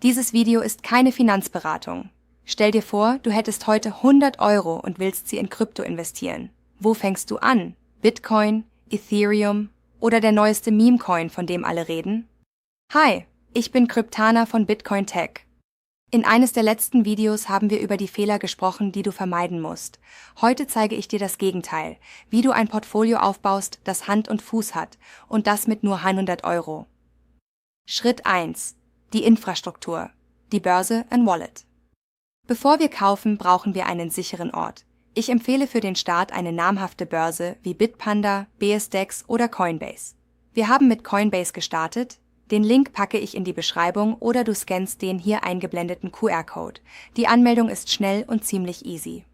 Dieses Video ist keine Finanzberatung. Stell dir vor, du hättest heute 100 Euro und willst sie in Krypto investieren. Wo fängst du an? Bitcoin, Ethereum oder der neueste Meme-Coin, von dem alle reden? Hi, ich bin Kryptana von Bitcoin Tech. In eines der letzten Videos haben wir über die Fehler gesprochen, die du vermeiden musst. Heute zeige ich dir das Gegenteil, wie du ein Portfolio aufbaust, das Hand und Fuß hat, und das mit nur 100 Euro. Schritt 1. Die Infrastruktur, die Börse und Wallet. Bevor wir kaufen, brauchen wir einen sicheren Ort. Ich empfehle für den Start eine namhafte Börse wie Bitpanda, BSDEX oder Coinbase. Wir haben mit Coinbase gestartet. Den Link packe ich in die Beschreibung oder du scannst den hier eingeblendeten QR-Code. Die Anmeldung ist schnell und ziemlich easy.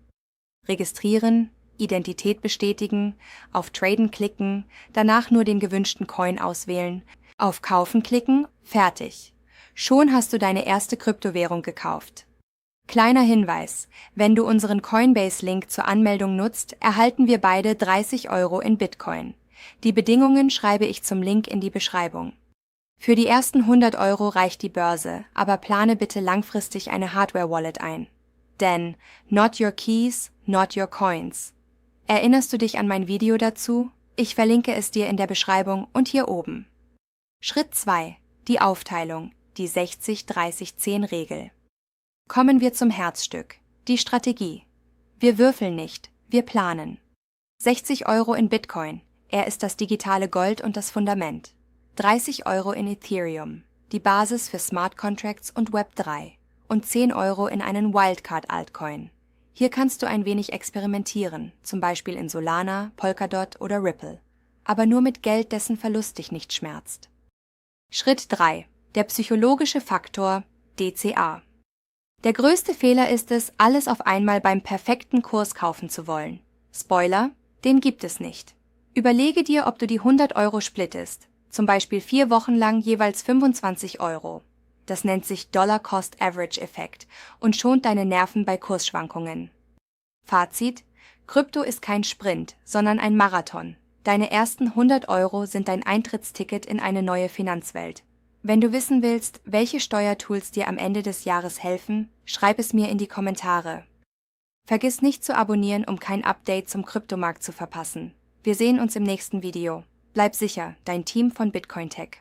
Registrieren, Identität bestätigen, auf Traden klicken, danach nur den gewünschten Coin auswählen, auf Kaufen klicken, fertig. Schon hast du deine erste Kryptowährung gekauft. Kleiner Hinweis: Wenn du unseren Coinbase-Link zur Anmeldung nutzt, erhalten wir beide 30 Euro in Bitcoin. Die Bedingungen schreibe ich zum Link in die Beschreibung. Für die ersten 100 Euro reicht die Börse, aber plane bitte langfristig eine Hardware-Wallet ein. Denn not your keys, not your coins. Erinnerst du dich an mein Video dazu? Ich verlinke es dir in der Beschreibung und hier oben. Schritt 2. Die Aufteilung, die 60-30-10-Regel. Kommen wir zum Herzstück, die Strategie. Wir würfeln nicht, wir planen. 60 Euro in Bitcoin, er ist das digitale Gold und das Fundament. 30 Euro in Ethereum, die Basis für Smart Contracts und Web3. Und 10 Euro in einen Wildcard-Altcoin. Hier kannst du ein wenig experimentieren, zum Beispiel in Solana, Polkadot oder Ripple. Aber nur mit Geld, dessen Verlust dich nicht schmerzt. Schritt 3. Der psychologische Faktor DCA. Der größte Fehler ist es, alles auf einmal beim perfekten Kurs kaufen zu wollen. Spoiler, den gibt es nicht. Überlege dir, ob du die 100 Euro splittest, zum Beispiel 4 Wochen lang jeweils 25 Euro. Das nennt sich Dollar-Cost-Average-Effekt und schont deine Nerven bei Kursschwankungen. Fazit: Krypto ist kein Sprint, sondern ein Marathon. Deine ersten 100 Euro sind dein Eintrittsticket in eine neue Finanzwelt. Wenn du wissen willst, welche Steuertools dir am Ende des Jahres helfen, schreib es mir in die Kommentare. Vergiss nicht zu abonnieren, um kein Update zum Kryptomarkt zu verpassen. Wir sehen uns im nächsten Video. Bleib sicher, dein Team von Bitcoin Tech.